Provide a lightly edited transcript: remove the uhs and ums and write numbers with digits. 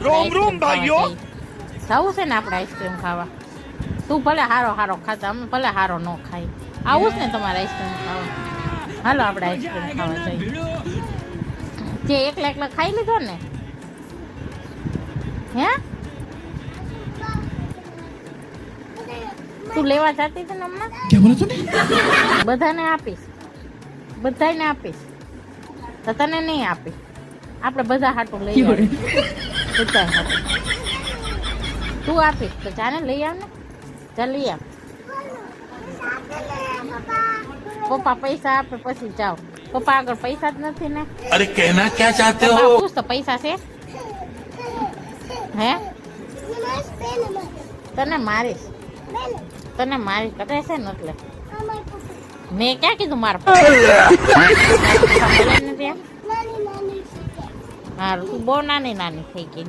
રોમ રોમ ભાઈઓ જવું છે ને આપણે આઈસ્ક્રીમ ખાવા તું ભલે હારો હારો ખાતા અમે ભલે હારો ન ખાઈ આવું જ ને તમારે આઈસ્ક્રીમ ખાવા હાલો આપણે આઈસ્ક્રીમ ખાવા જઈએ જે એકલા એકલા ખાઈ લીધો ને હે તું લેવા જતી હતી ને હમણાં બધાને આપીશ બધાને આપીશ તો તને નહીં આપીશ આપણે બધા હાટું લઈ આવીએ બધા હાટું તું આપીશ તો જાને લઈ આવ ને જા લઈ આવ પપ્પા પૈસા આપે પછી જાઓ પપ્પા આગળ પૈસા જ નથી ને અરે કહેના ક્યાં ચાહતે હો પૂછ તો પૈસા છે હે તને મારીશ કરે છે ને એટલે મેં ક્યાં કીધું મારા હા તું બહુ નાની નાની થઈ ગઈ